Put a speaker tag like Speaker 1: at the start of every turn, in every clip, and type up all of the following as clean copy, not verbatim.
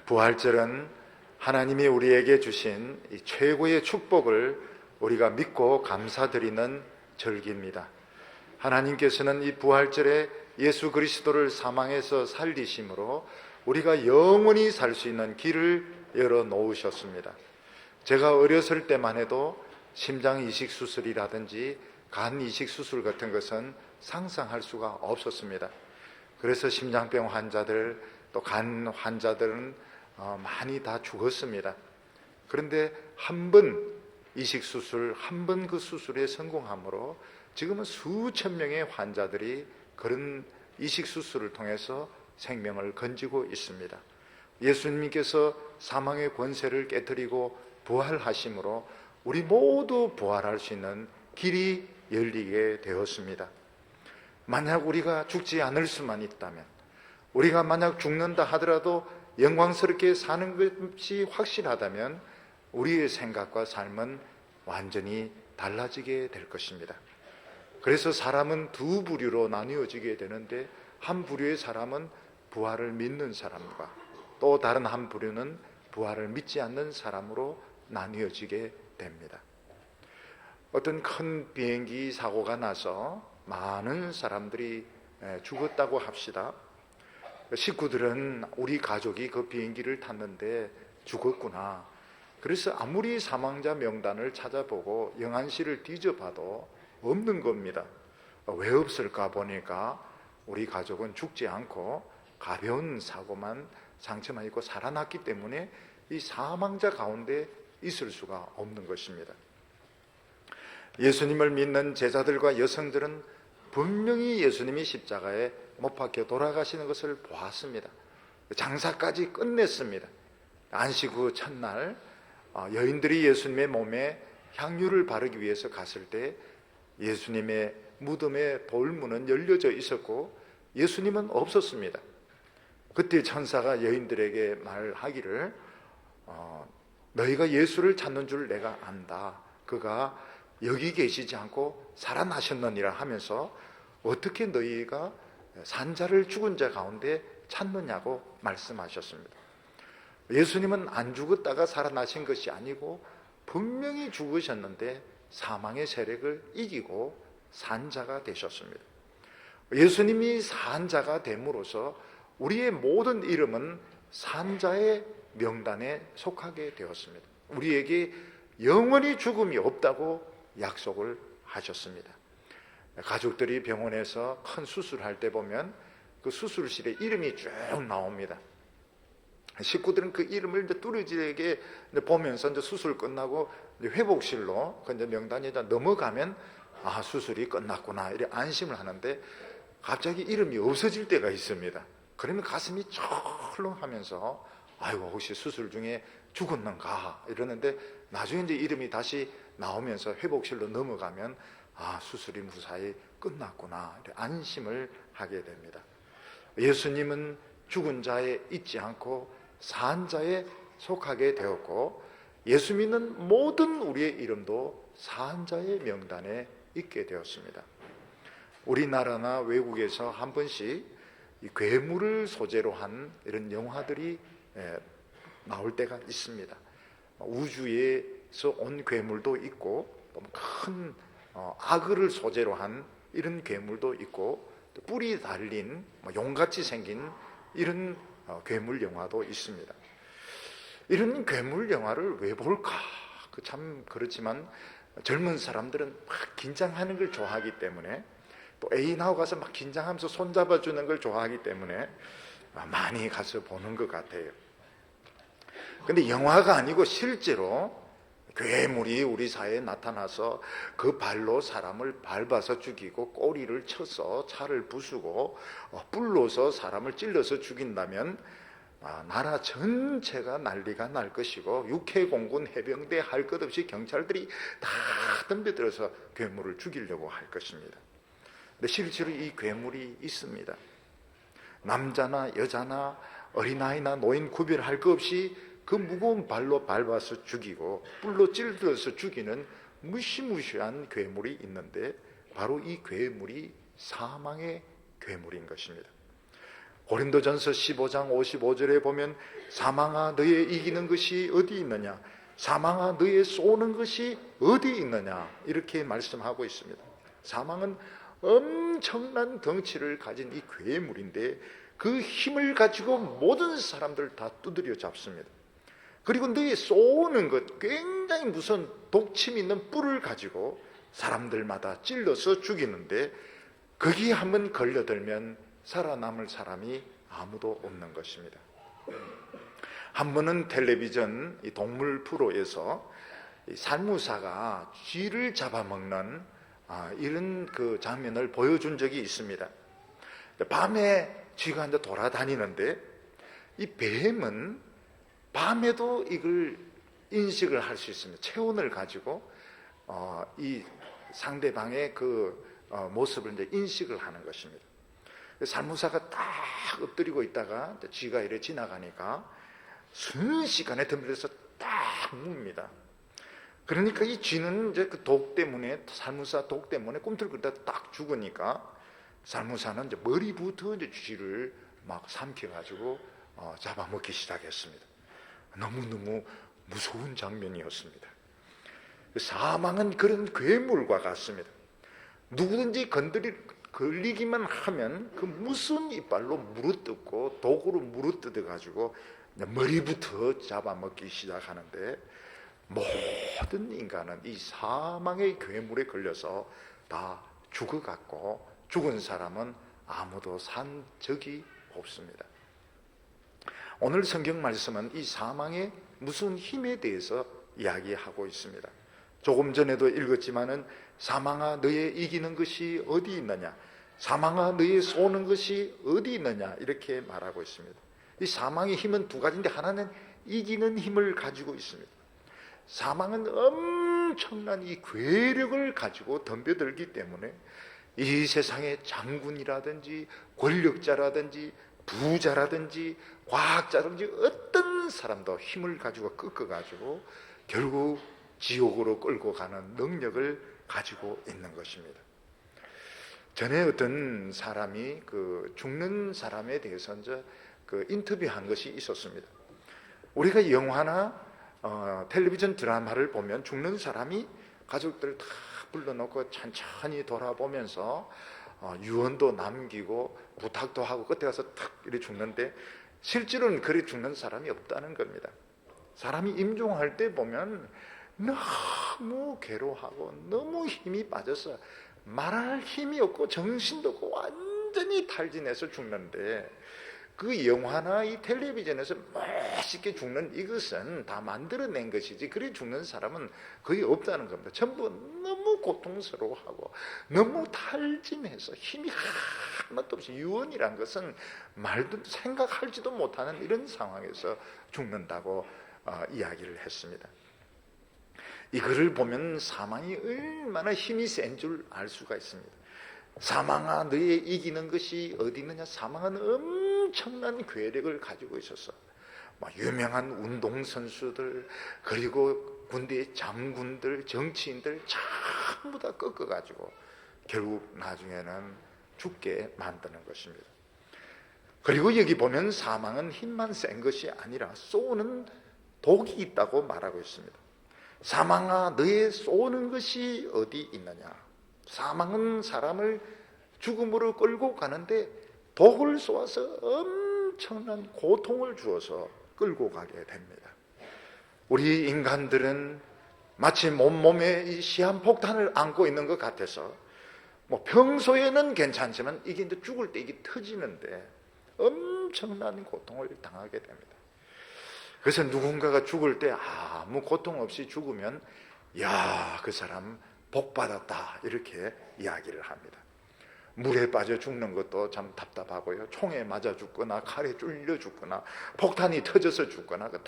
Speaker 1: 부활절은 하나님이 우리에게 주신 이 최고의 축복을 우리가 믿고 감사드리는 절기입니다. 하나님께서는 이 부활절에 예수 그리스도를 사망에서 살리심으로 우리가 영원히 살 수 있는 길을 열어 놓으셨습니다. 제가 어렸을 때만 해도 심장 이식 수술이라든지 간 이식 수술 같은 것은 상상할 수가 없었습니다. 그래서 심장병 환자들 또 간 환자들은 많이 다 죽었습니다. 그런데 한 번 이식 수술, 한 번 그 수술에 성공함으로 지금은 수천 명의 환자들이 그런 이식 수술을 통해서 생명을 건지고 있습니다. 예수님께서 사망의 권세를 깨뜨리고 부활하심으로 우리 모두 부활할 수 있는 길이 열리게 되었습니다. 만약 우리가 죽지 않을 수만 있다면, 우리가 만약 죽는다 하더라도 영광스럽게 사는 것이 확실하다면 우리의 생각과 삶은 완전히 달라지게 될 것입니다. 그래서 사람은 두 부류로 나뉘어지게 되는데, 한 부류의 사람은 부활을 믿는 사람과 또 다른 한 부류는 부활을 믿지 않는 사람으로 나뉘어지게 됩니다. 어떤 큰 비행기 사고가 나서 많은 사람들이 죽었다고 합시다. 식구들은 우리 가족이 그 비행기를 탔는데 죽었구나. 그래서 아무리 사망자 명단을 찾아보고 영안실을 뒤져봐도 없는 겁니다. 왜 없을까 보니까 우리 가족은 죽지 않고 가벼운 사고만, 상처만 입고 살아났기 때문에 이 사망자 가운데 있을 수가 없는 것입니다. 예수님을 믿는 제자들과 여성들은 분명히 예수님이 십자가에 못 박혀 돌아가시는 것을 보았습니다. 장사까지 끝냈습니다. 안식 후 첫날 여인들이 예수님의 몸에 향유를 바르기 위해서 갔을 때 예수님의 무덤의 돌문은 열려져 있었고 예수님은 없었습니다. 그때 천사가 여인들에게 말하기를 너희가 예수를 찾는 줄 내가 안다. 그가 여기 계시지 않고 살아나셨느니라 하면서 어떻게 너희가 산자를 죽은 자 가운데 찾느냐고 말씀하셨습니다. 예수님은 안 죽었다가 살아나신 것이 아니고 분명히 죽으셨는데 사망의 세력을 이기고 산자가 되셨습니다. 예수님이 산자가 됨으로써 우리의 모든 이름은 산자의 명단에 속하게 되었습니다. 우리에게 영원히 죽음이 없다고 약속을 하셨습니다. 가족들이 병원에서 큰 수술할 때 보면 그 수술실에 이름이 쭉 나옵니다. 식구들은 그 이름을 이제 뚜렷하게 보면서 이제 수술 끝나고 이제 회복실로 그 이제 명단에 넘어가면 수술이 끝났구나 이렇게 안심을 하는데 갑자기 이름이 없어질 때가 있습니다. 그러면 가슴이 철렁하면서 아이고 혹시 수술 중에 죽었는가 이러는데 나중에 이제 이름이 다시 나오면서 회복실로 넘어가면 수술이 무사히 끝났구나 이렇게 안심을 하게 됩니다. 예수님은 죽은 자에 있지 않고 산 자에 속하게 되었고 예수 믿는 모든 우리의 이름도 산 자의 명단에 있게 되었습니다. 우리나라나 외국에서 한 번씩 이 괴물을 소재로 한 이런 영화들이 나올 때가 있습니다. 우주에서 온 괴물도 있고 큰 악어를 소재로 한 이런 괴물도 있고 또 뿔이 달린 용같이 생긴 이런 괴물 영화도 있습니다. 이런 괴물 영화를 왜 볼까? 참 그렇지만 젊은 사람들은 막 긴장하는 걸 좋아하기 때문에 또 애인하고 가서 막 긴장하면서 손잡아주는 걸 좋아하기 때문에 많이 가서 보는 것 같아요. 근데 영화가 아니고 실제로 괴물이 우리 사회에 나타나서 그 발로 사람을 밟아서 죽이고 꼬리를 쳐서 차를 부수고 뿔로서 사람을 찔러서 죽인다면 나라 전체가 난리가 날 것이고 육해공군 해병대 할 것 없이 경찰들이 다 덤벼들어서 괴물을 죽이려고 할 것입니다. 근데 실제로 이 괴물이 있습니다. 남자나 여자나 어린아이나 노인 구별할 것 없이 그 무거운 발로 밟아서 죽이고 뿔로 찔러서 죽이는 무시무시한 괴물이 있는데 바로 이 괴물이 사망의 괴물인 것입니다. 고린도전서 15장 55절에 보면 사망아 너의 이기는 것이 어디 있느냐, 사망아 너의 쏘는 것이 어디 있느냐, 이렇게 말씀하고 있습니다. 사망은 엄청난 덩치를 가진 이 괴물인데 그 힘을 가지고 모든 사람들 다 두드려 잡습니다. 그리고 너의 쏘는 것, 굉장히 무서운 독침 있는 뿔을 가지고 사람들마다 찔러서 죽이는데 거기에 한번 걸려들면 살아남을 사람이 아무도 없는 것입니다. 한 번은 텔레비전 이 동물 프로에서 이 살무사가 쥐를 잡아먹는 이런 그 장면을 보여준 적이 있습니다. 밤에 쥐가 이제 돌아다니는데 이 뱀은 밤에도 이걸 인식을 할 수 있습니다. 체온을 가지고 이 상대방의 그 모습을 이제 인식을 하는 것입니다. 살무사가 딱 엎드리고 있다가 쥐가 이래 지나가니까 순식간에 덤벼들어서 딱 묵니다. 그러니까 이 쥐는 이제 그 독 때문에, 살무사 독 때문에 꿈틀거리다가 딱 죽으니까 살무사는 이제 머리부터 이제 쥐를 막 삼켜가지고 잡아먹기 시작했습니다. 너무너무 무서운 장면이었습니다. 사망은 그런 괴물과 같습니다. 누구든지 걸리기만 하면 그 무슨 이빨로 물어뜯고 독으로 물어뜯어가지고 머리부터 잡아먹기 시작하는데 모든 인간은 이 사망의 괴물에 걸려서 다 죽어갔고 죽은 사람은 아무도 산 적이 없습니다. 오늘 성경 말씀은 이 사망의 무슨 힘에 대해서 이야기하고 있습니다. 조금 전에도 읽었지만은 사망아 너의 이기는 것이 어디 있느냐, 사망아 너의 쏘는 것이 어디 있느냐, 이렇게 말하고 있습니다. 이 사망의 힘은 두 가지인데 하나는 이기는 힘을 가지고 있습니다. 사망은 엄청난 이 괴력을 가지고 덤벼들기 때문에 이 세상의 장군이라든지 권력자라든지 부자라든지 과학자라든지 어떤 사람도 힘을 가지고 꺾어가지고 결국 지옥으로 끌고 가는 능력을 가지고 있는 것입니다. 전에 어떤 사람이 그 죽는 사람에 대해서 이제 그 인터뷰한 것이 있었습니다. 우리가 영화나 텔레비전 드라마를 보면 죽는 사람이 가족들 다 불러놓고 천천히 돌아보면서 유언도 남기고 부탁도 하고 끝에 가서 탁 이렇게 죽는데 실제로는 그리 죽는 사람이 없다는 겁니다. 사람이 임종할 때 보면 너무 괴로워하고 너무 힘이 빠져서 말할 힘이 없고 정신도 없고 완전히 탈진해서 죽는데 그 영화나 이 텔레비전에서 멋있게 죽는 이것은 다 만들어낸 것이지 그리 죽는 사람은 거의 없다는 겁니다. 전부 너무 고통스러워하고 너무 탈진해서 힘이 하나도 없이 유언이란 것은 말도 생각할지도 못하는 이런 상황에서 죽는다고 이야기를 했습니다. 이거를 보면 사망이 얼마나 힘이 센 줄 알 수가 있습니다. 사망아 너의 이기는 것이 어디 있느냐, 사망은 엄청난 괴력을 가지고 있어서 유명한 운동선수들 그리고 군대의 장군들 정치인들 전부 다 꺾어가지고 결국 나중에는 죽게 만드는 것입니다. 그리고 여기 보면 사망은 힘만 센 것이 아니라 쏘는 독이 있다고 말하고 있습니다. 사망아 너의 쏘는 것이 어디 있느냐. 사망은 사람을 죽음으로 끌고 가는데 독을 쏘아서 엄청난 고통을 주어서 끌고 가게 됩니다. 우리 인간들은 마치 몸에 이 시한폭탄을 안고 있는 것 같아서 평소에는 괜찮지만 이게 이제 죽을 때 이게 터지는데 엄청난 고통을 당하게 됩니다. 그래서 누군가가 죽을 때 아무 고통 없이 죽으면 야, 그 사람 복 받았다 이렇게 이야기를 합니다. 물에 빠져 죽는 것도 참 답답하고요. 총에 맞아 죽거나 칼에 찔려 죽거나 폭탄이 터져서 죽거나 다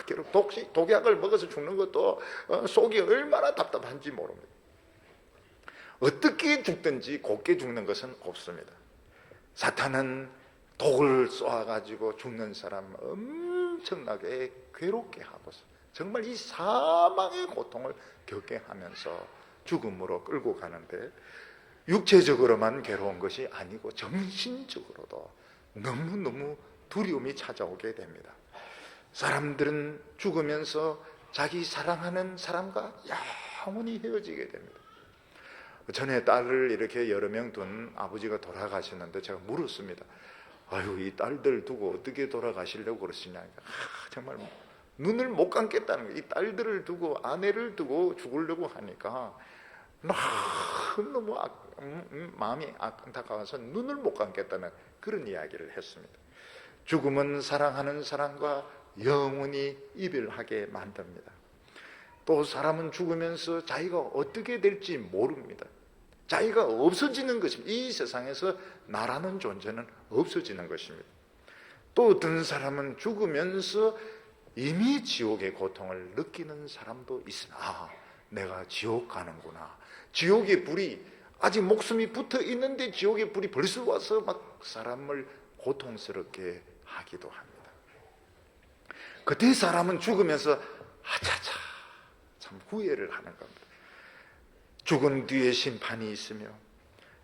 Speaker 1: 결국 독약을 먹어서 죽는 것도 속이 얼마나 답답한지 모릅니다. 어떻게 죽든지 곱게 죽는 것은 없습니다. 사탄은 독을 쏘아가지고 죽는 사람 엄청나게 괴롭게 하고서 정말 이 사망의 고통을 겪게 하면서 죽음으로 끌고 가는데 육체적으로만 괴로운 것이 아니고 정신적으로도 너무너무 두려움이 찾아오게 됩니다. 사람들은 죽으면서 자기 사랑하는 사람과 영원히 헤어지게 됩니다. 전에 딸을 이렇게 여러 명 둔 아버지가 돌아가셨는데 제가 물었습니다. 아유, 이 딸들 두고 어떻게 돌아가시려고 그러시냐. 정말 눈을 못 감겠다는 거예요. 이 딸들을 두고 아내를 두고 죽으려고 하니까 너무 마음이 안타까워서 눈을 못 감겠다는 그런 이야기를 했습니다. 죽음은 사랑하는 사람과 영원히 이별하게 만듭니다. 또 사람은 죽으면서 자기가 어떻게 될지 모릅니다. 자기가 없어지는 것입니다. 이 세상에서 나라는 존재는 없어지는 것입니다. 또 어떤 사람은 죽으면서 이미 지옥의 고통을 느끼는 사람도 있으나 내가 지옥 가는구나. 지옥의 불이 아직 목숨이 붙어 있는데 지옥의 불이 벌써 와서 막 사람을 고통스럽게 하기도 합니다. 그때 사람은 죽으면서 아차차 참 후회를 하는 겁니다. 죽은 뒤에 심판이 있으며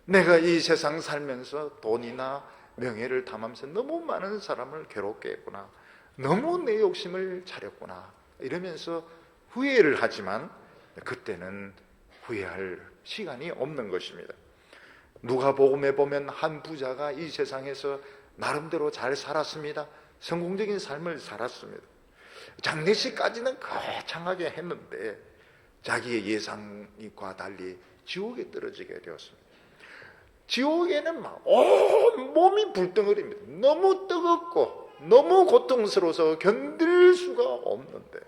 Speaker 1: 내가 이 세상 살면서 돈이나 명예를 탐하면서 너무 많은 사람을 괴롭게 했구나. 너무 내 욕심을 차렸구나. 이러면서 후회를 하지만 그때는 후회할 시간이 없는 것입니다. 누가복음에 보면 한 부자가 이 세상에서 나름대로 잘 살았습니다. 성공적인 삶을 살았습니다. 장례식까지는 거창하게 했는데 자기의 예상과 달리 지옥에 떨어지게 되었습니다. 지옥에는 막 온몸이 불덩어리입니다. 너무 뜨겁고 너무 고통스러워서 견딜 수가 없는데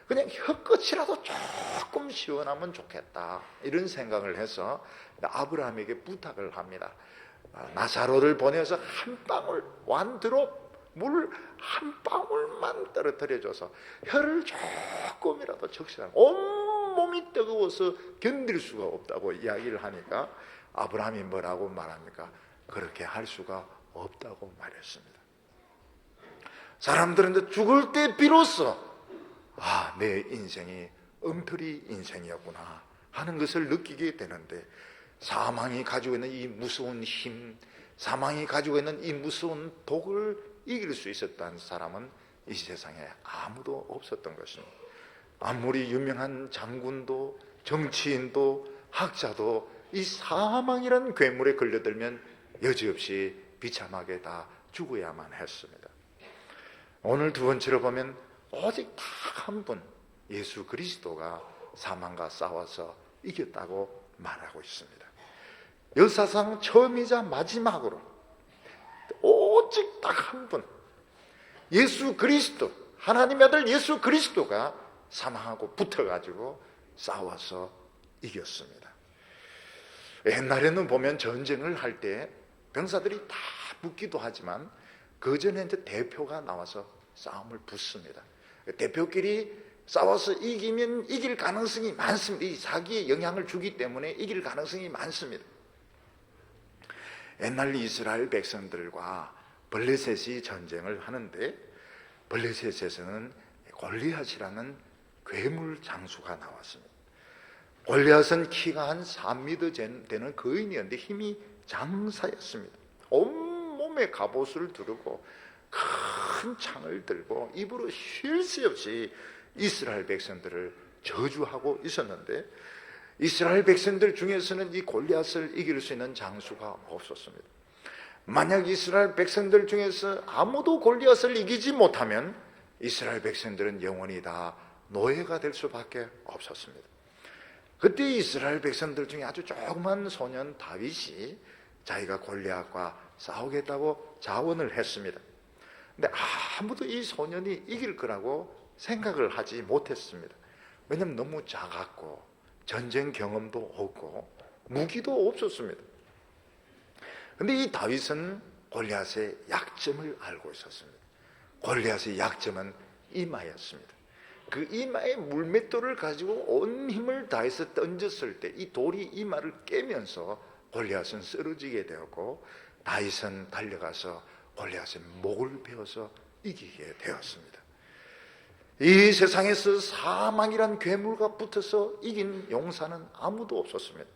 Speaker 1: 그냥 혀끝이라도 조금 시원하면 좋겠다 이런 생각을 해서 아브라함에게 부탁을 합니다. 나사로를 보내서 한 방울 완드롭 물 한 방울만 떨어뜨려줘서 혀를 조금이라도 적시하고 온몸이 뜨거워서 견딜 수가 없다고 이야기를 하니까 아브라함이 뭐라고 말합니까? 그렇게 할 수가 없다고 말했습니다. 사람들은 죽을 때 비로소 내 인생이 엉터리 인생이었구나 하는 것을 느끼게 되는데 사망이 가지고 있는 이 무서운 힘, 사망이 가지고 있는 이 무서운 독을 이길 수 있었다는 사람은 이 세상에 아무도 없었던 것입니다. 아무리 유명한 장군도 정치인도 학자도 이 사망이라는 괴물에 걸려들면 여지없이 비참하게 다 죽어야만 했습니다. 오늘 두 번째로 보면 오직 딱 한 분 예수 그리스도가 사망과 싸워서 이겼다고 말하고 있습니다. 역사상 처음이자 마지막으로 오직 딱 한 분 예수 그리스도 하나님의 아들 예수 그리스도가 사망하고 붙어가지고 싸워서 이겼습니다. 옛날에는 보면 전쟁을 할 때 병사들이 다 붙기도 하지만 그 전에 이제 대표가 나와서 싸움을 붙습니다. 대표끼리 싸워서 이기면 이길 가능성이 많습니다. 이 사기에 영향을 주기 때문에 이길 가능성이 많습니다. 옛날 이스라엘 백성들과 블레셋이 전쟁을 하는데 블레셋에서는 골리앗이라는 괴물 장수가 나왔습니다. 골리앗은 키가 한 3m 되는 거인이었는데 힘이 장사였습니다. 온몸에 갑옷을 두르고 큰 창을 들고 입으로 쉴 새 없이 이스라엘 백성들을 저주하고 있었는데 이스라엘 백성들 중에서는 이 골리앗을 이길 수 있는 장수가 없었습니다. 만약 이스라엘 백성들 중에서 아무도 골리앗을 이기지 못하면 이스라엘 백성들은 영원히 다 노예가 될 수밖에 없었습니다. 그때 이스라엘 백성들 중에 아주 조그만 소년 다윗이 자기가 골리앗과 싸우겠다고 자원을 했습니다. 근데 아무도 이 소년이 이길 거라고 생각을 하지 못했습니다. 왜냐하면 너무 작았고 전쟁 경험도 없고 무기도 없었습니다. 그런데 이 다윗은 골리앗의 약점을 알고 있었습니다. 골리앗의 약점은 이마였습니다. 그 이마의 물맷돌을 가지고 온 힘을 다해서 던졌을 때 이 돌이 이마를 깨면서 골리앗은 쓰러지게 되었고 다윗은 달려가서 골리앗의 목을 베어서 이기게 되었습니다. 이 세상에서 사망이란 괴물과 붙어서 이긴 용사는 아무도 없었습니다.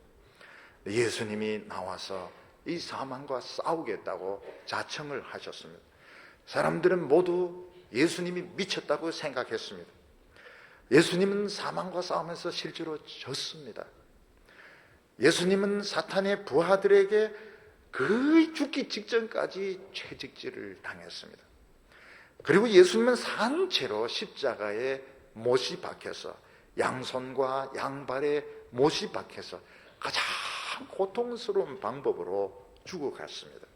Speaker 1: 예수님이 나와서 이 사망과 싸우겠다고 자청을 하셨습니다. 사람들은 모두 예수님이 미쳤다고 생각했습니다. 예수님은 사망과 싸우면서 실제로 졌습니다. 예수님은 사탄의 부하들에게 거의 죽기 직전까지 채찍질을 당했습니다. 그리고 예수님은 산채로 십자가에 못이 박혀서 양손과 양발에 못이 박혀서 가장 고통스러운 방법으로 죽어갔습니다.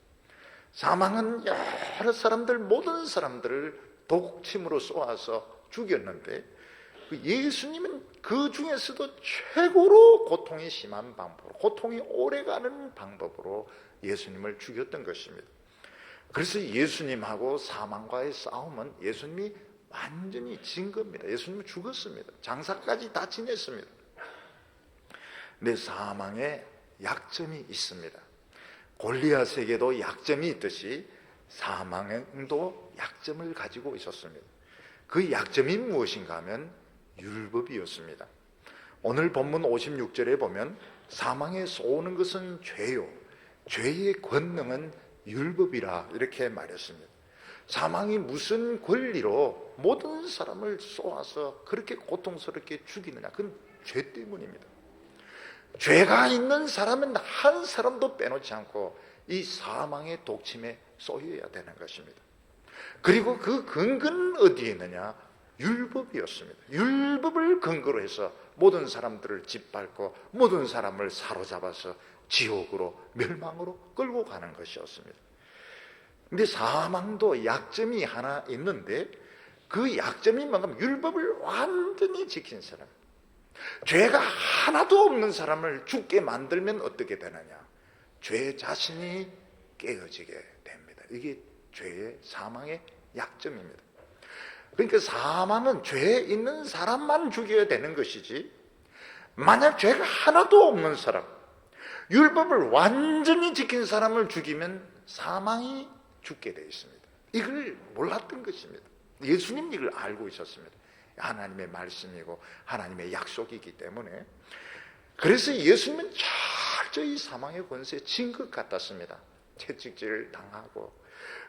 Speaker 1: 사망은 여러 사람들, 모든 사람들을 독침으로 쏘아서 죽였는데 예수님은 그 중에서도 최고로 고통이 심한 방법으로, 고통이 오래가는 방법으로 예수님을 죽였던 것입니다. 그래서 예수님하고 사망과의 싸움은 예수님이 완전히 진 겁니다. 예수님은 죽었습니다. 장사까지 다 지냈습니다. 근데 사망에 약점이 있습니다. 골리앗에게도 약점이 있듯이 사망도 약점을 가지고 있었습니다. 그 약점이 무엇인가 하면 율법이었습니다. 오늘 본문 56절에 보면 사망에 쏘는 것은 죄요, 죄의 권능은 율법이라 이렇게 말했습니다. 사망이 무슨 권리로 모든 사람을 쏘아서 그렇게 고통스럽게 죽이느냐? 그건 죄 때문입니다. 죄가 있는 사람은 한 사람도 빼놓지 않고 이 사망의 독침에 쏘여야 되는 것입니다. 그리고 그 근거는 어디에 있느냐? 율법이었습니다. 율법을 근거로 해서 모든 사람들을 짓밟고 모든 사람을 사로잡아서 지옥으로, 멸망으로 끌고 가는 것이었습니다. 근데 사망도 약점이 하나 있는데 그 약점이 뭔가 율법을 완전히 지킨 사람, 죄가 하나도 없는 사람을 죽게 만들면 어떻게 되느냐? 죄 자신이 깨어지게 됩니다. 이게 죄의, 사망의 약점입니다. 그러니까 사망은 죄 있는 사람만 죽여야 되는 것이지, 만약 죄가 하나도 없는 사람, 율법을 완전히 지킨 사람을 죽이면 사망이 죽게 되어 있습니다. 이걸 몰랐던 것입니다. 예수님 이걸 알고 있었습니다. 하나님의 말씀이고 하나님의 약속이기 때문에. 그래서 예수님은 철저히 사망의 권세에 진 것 같았습니다. 채찍질을 당하고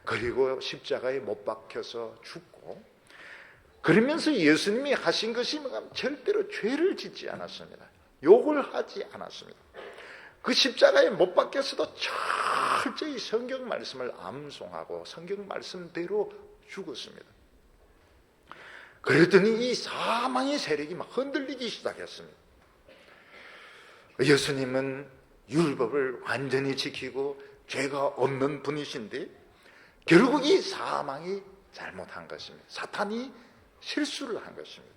Speaker 1: 그리고 십자가에 못 박혀서 죽고, 그러면서 예수님이 하신 것이 절대로 죄를 짓지 않았습니다. 욕을 하지 않았습니다. 그 십자가에 못 박혀서도 철저히 성경 말씀을 암송하고 성경 말씀대로 죽었습니다. 그랬더니 이 사망의 세력이 막 흔들리기 시작했습니다. 예수님은 율법을 완전히 지키고 죄가 없는 분이신데 결국 이 사망이 잘못한 것입니다. 사탄이 실수를 한 것입니다.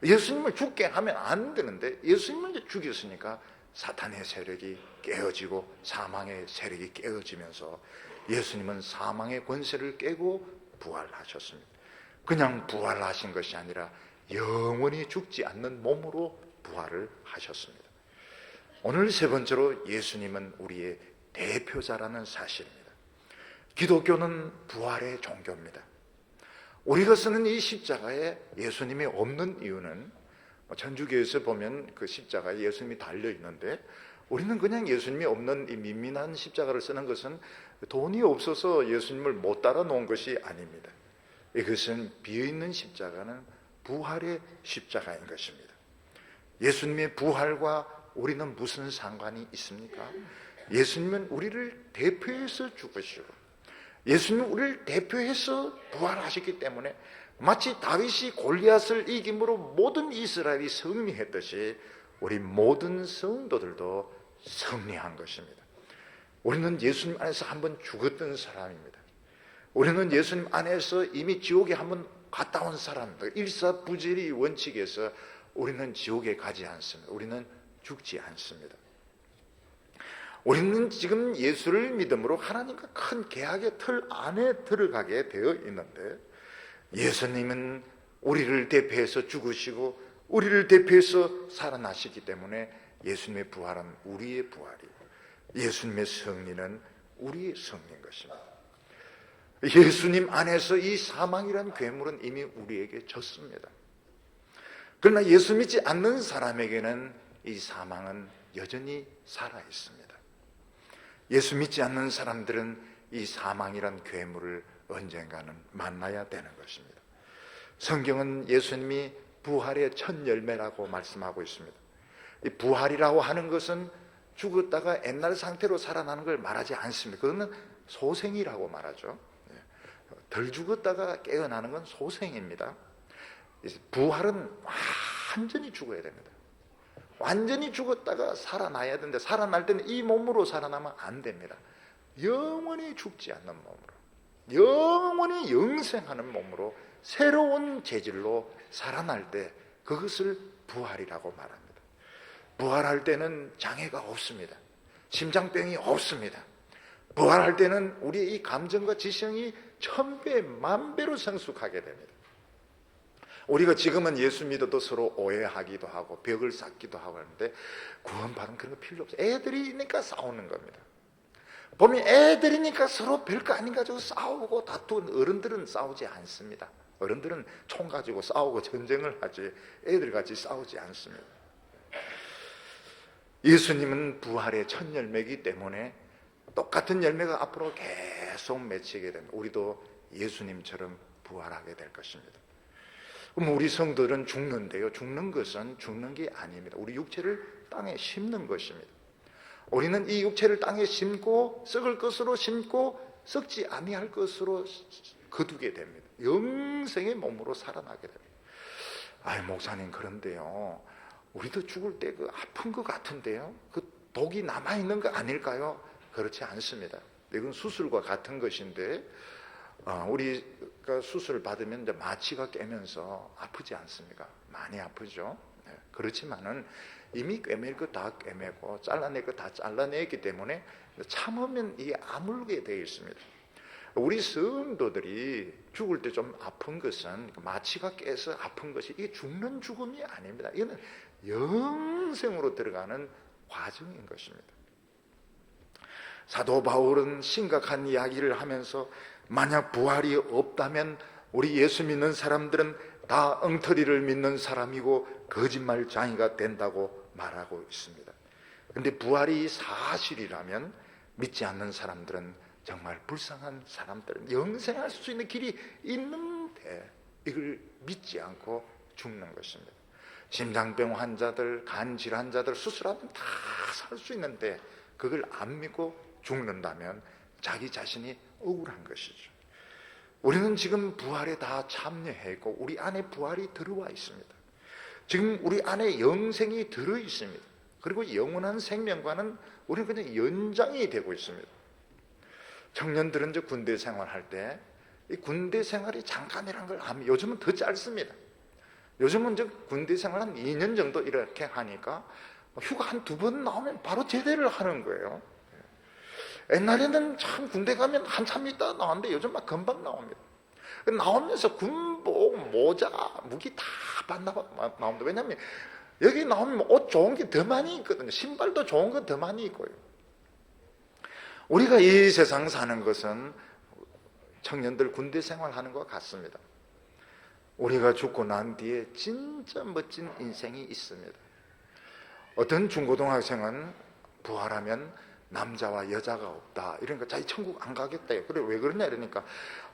Speaker 1: 예수님을 죽게 하면 안 되는데 예수님을 이제 죽였으니까 사탄의 세력이 깨어지고 사망의 세력이 깨어지면서 예수님은 사망의 권세를 깨고 부활하셨습니다. 그냥 부활하신 것이 아니라 영원히 죽지 않는 몸으로 부활을 하셨습니다. 오늘 세 번째로 예수님은 우리의 대표자라는 사실입니다. 기독교는 부활의 종교입니다. 우리가 쓰는 이 십자가에 예수님이 없는 이유는, 천주교에서 보면 그 십자가에 예수님이 달려 있는데 우리는 그냥 예수님이 없는 이 민민한 십자가를 쓰는 것은 돈이 없어서 예수님을 못 따라 놓은 것이 아닙니다. 이것은 비어있는 십자가는 부활의 십자가인 것입니다. 예수님의 부활과 우리는 무슨 상관이 있습니까? 예수님은 우리를 대표해서 죽으시고 예수님은 우리를 대표해서 부활하셨기 때문에 마치 다윗이 골리앗을 이김으로 모든 이스라엘이 승리했듯이 우리 모든 성도들도 승리한 것입니다. 우리는 예수님 안에서 한번 죽었던 사람입니다. 우리는 예수님 안에서 이미 지옥에 한번 갔다 온 사람들, 일사부재리 원칙에서 우리는 지옥에 가지 않습니다. 우리는 죽지 않습니다. 우리는 지금 예수를 믿음으로 하나님과 큰 계약의 틀 안에 들어가게 되어 있는데 예수님은 우리를 대표해서 죽으시고 우리를 대표해서 살아나시기 때문에 예수님의 부활은 우리의 부활이고 예수님의 승리는 우리의 승리인 것입니다. 예수님 안에서 이 사망이란 괴물은 이미 우리에게 졌습니다. 그러나 예수 믿지 않는 사람에게는 이 사망은 여전히 살아 있습니다. 예수 믿지 않는 사람들은 이 사망이란 괴물을 언젠가는 만나야 되는 것입니다. 성경은 예수님이 부활의 첫 열매라고 말씀하고 있습니다. 이 부활이라고 하는 것은 죽었다가 옛날 상태로 살아나는 걸 말하지 않습니다. 그거는 소생이라고 말하죠. 덜 죽었다가 깨어나는 건 소생입니다. 부활은 완전히 죽어야 됩니다. 완전히 죽었다가 살아나야 되는데, 살아날 때는 이 몸으로 살아나면 안 됩니다. 영원히 죽지 않는 몸으로, 영원히 영생하는 몸으로, 새로운 재질로 살아날 때 그것을 부활이라고 말합니다. 부활할 때는 장애가 없습니다. 심장병이 없습니다. 부활할 때는 우리의 이 감정과 지성이 1000배, 10,000배로 성숙하게 됩니다. 우리가 지금은 예수 믿어도 서로 오해하기도 하고 벽을 쌓기도 하고 하는데, 구원받은 그런 거 필요 없어요. 애들이니까 싸우는 겁니다. 보면 애들이니까 서로 별거 아닌 가지고 싸우고 다투는, 어른들은 싸우지 않습니다. 어른들은 총 가지고 싸우고 전쟁을 하지 애들같이 싸우지 않습니다. 예수님은 부활의 첫 열매이기 때문에 똑같은 열매가 앞으로 계속 맺히게 됩니다. 우리도 예수님처럼 부활하게 될 것입니다. 그럼 우리 성도들은 죽는데요, 죽는 것은 죽는 게 아닙니다. 우리 육체를 땅에 심는 것입니다. 우리는 이 육체를 땅에 심고 썩을 것으로 심고 썩지 아니할 것으로 거두게 됩니다. 영생의 몸으로 살아나게 됩니다. 아이, 목사님, 그런데요, 우리도 죽을 때 그 아픈 것 같은데요, 그 독이 남아있는 거 아닐까요? 그렇지 않습니다. 이건 수술과 같은 것인데, 우리가 수술 받으면 이제 마취가 깨면서 아프지 않습니까? 많이 아프죠. 네. 그렇지만은 이미 꿰맬 거 다 꿰매고 잘라낼 거 다 잘라냈기 때문에 참으면 이게 아물게 되어 있습니다. 우리 성도들이 죽을 때 좀 아픈 것은 마취가 깨서 아픈 것이, 이게 죽는 죽음이 아닙니다. 이거는 영생으로 들어가는 과정인 것입니다. 사도 바울은 심각한 이야기를 하면서 만약 부활이 없다면 우리 예수 믿는 사람들은 다 엉터리를 믿는 사람이고 거짓말장이가 된다고 말하고 있습니다. 그런데 부활이 사실이라면 믿지 않는 사람들은 정말 불쌍한 사람들, 영생할 수 있는 길이 있는데 이걸 믿지 않고 죽는 것입니다. 심장병 환자들, 간 질환자들 수술하면 다 살 수 있는데 그걸 안 믿고 죽는다면 자기 자신이 억울한 것이죠. 우리는 지금 부활에 다 참여했고 우리 안에 부활이 들어와 있습니다. 지금 우리 안에 영생이 들어 있습니다. 그리고 영원한 생명과는 우리는 그냥 연장이 되고 있습니다. 청년들은 이제 군대 생활할 때 이 군대 생활이 잠깐이라는 걸 아면, 요즘은 더 짧습니다. 요즘은 이제 군대 생활 한 2년 정도 이렇게 하니까 휴가 한 2번 나오면 바로 제대를 하는 거예요. 옛날에는 참 군대 가면 한참 있다 나왔는데 요즘 막 금방 나옵니다. 나오면서 군복, 모자, 무기 다 나옵니다. 왜냐하면 여기 나오면 옷 좋은 게 더 많이 있거든요. 신발도 좋은 거 더 많이 있고요. 우리가 이 세상 사는 것은 청년들 군대 생활하는 것 같습니다. 우리가 죽고 난 뒤에 진짜 멋진 인생이 있습니다. 어떤 중고등학생은 부활하면 남자와 여자가 없다, 이러니까 자기 천국 안 가겠다. 그래, 왜 그러냐 이러니까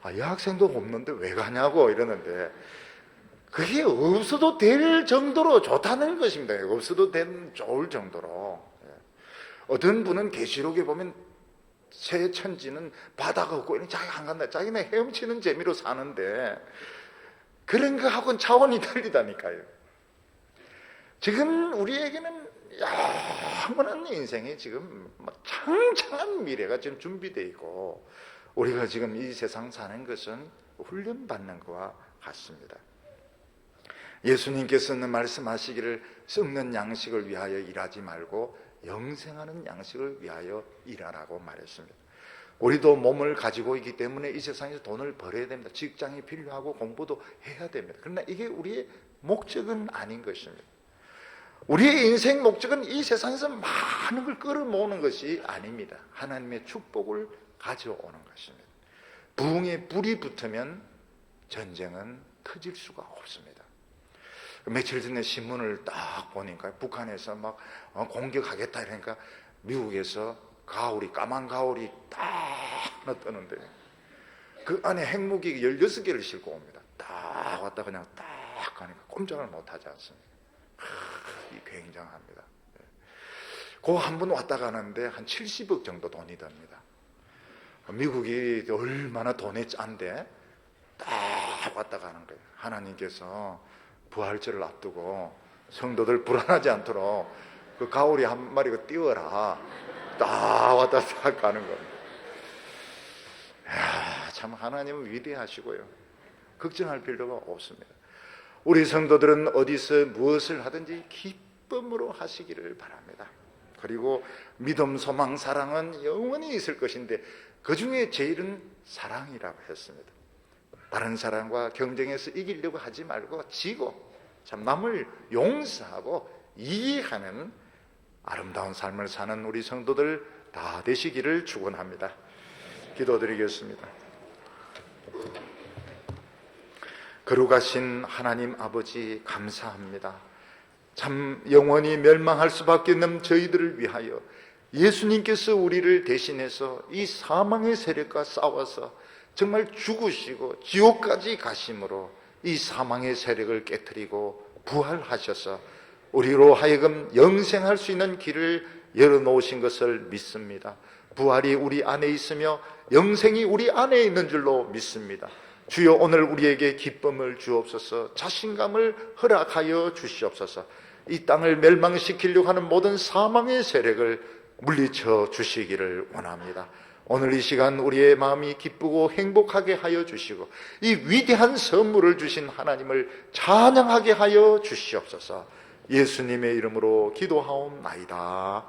Speaker 1: 여학생도 없는데 왜 가냐고 이러는데, 그게 없어도 될 정도로 좋다는 것입니다. 없어도 좋을 정도로. 어떤 분은 계시록에 보면 새 천지는 바다가 없고 이런, 자기가 안 간다, 자기는 헤엄치는 재미로 사는데 그런 거하고는 차원이 틀리다니까요. 지금 우리에게는 영원한 인생이 지금 창창한 미래가 지금 준비되어 있고, 우리가 지금 이 세상 사는 것은 훈련받는 것과 같습니다. 예수님께서는 말씀하시기를 썩는 양식을 위하여 일하지 말고 영생하는 양식을 위하여 일하라고 말했습니다. 우리도 몸을 가지고 있기 때문에 이 세상에서 돈을 벌어야 됩니다. 직장이 필요하고 공부도 해야 됩니다. 그러나 이게 우리의 목적은 아닌 것입니다. 우리의 인생 목적은 이 세상에서 많은 걸 끌어모으는 것이 아닙니다. 하나님의 축복을 가져오는 것입니다. 부흥에 불이 붙으면 전쟁은 터질 수가 없습니다. 며칠 전에 신문을 딱 보니까 북한에서 막 공격하겠다 이러니까 미국에서 가오리, 까만 가오리 딱 하나 뜨는데 그 안에 핵무기 16개를 싣고 옵니다. 딱 왔다 그냥 딱 가니까 꼼짝을 못하지 않습니까? 이 굉장합니다. 그 한 번 왔다 가는데 한 70억 정도 돈이 듭니다. 미국이 얼마나 돈이 짠데 딱 왔다 가는 거예요. 하나님께서 부활절을 앞두고 성도들 불안하지 않도록 그 가오리 한 마리가 띄워라. 딱 왔다 딱 가는 겁니다. 이야, 참 하나님은 위대하시고요. 걱정할 필요가 없습니다. 우리 성도들은 어디서 무엇을 하든지 기쁨으로 하시기를 바랍니다. 그리고 믿음, 소망, 사랑은 영원히 있을 것인데 그 중에 제일은 사랑이라고 했습니다. 다른 사람과 경쟁해서 이기려고 하지 말고 지고 참 남을 용서하고 이해하는 아름다운 삶을 사는 우리 성도들 다 되시기를 축원합니다. 기도드리겠습니다. 거룩하신 하나님 아버지 감사합니다. 참 영원히 멸망할 수밖에 없는 저희들을 위하여 예수님께서 우리를 대신해서 이 사망의 세력과 싸워서 정말 죽으시고 지옥까지 가심으로 이 사망의 세력을 깨뜨리고 부활하셔서 우리로 하여금 영생할 수 있는 길을 열어놓으신 것을 믿습니다. 부활이 우리 안에 있으며 영생이 우리 안에 있는 줄로 믿습니다. 주여 오늘 우리에게 기쁨을 주옵소서, 자신감을 허락하여 주시옵소서. 이 땅을 멸망시키려고 하는 모든 사망의 세력을 물리쳐 주시기를 원합니다. 오늘 이 시간 우리의 마음이 기쁘고 행복하게 하여 주시고 이 위대한 선물을 주신 하나님을 찬양하게 하여 주시옵소서. 예수님의 이름으로 기도하옵나이다.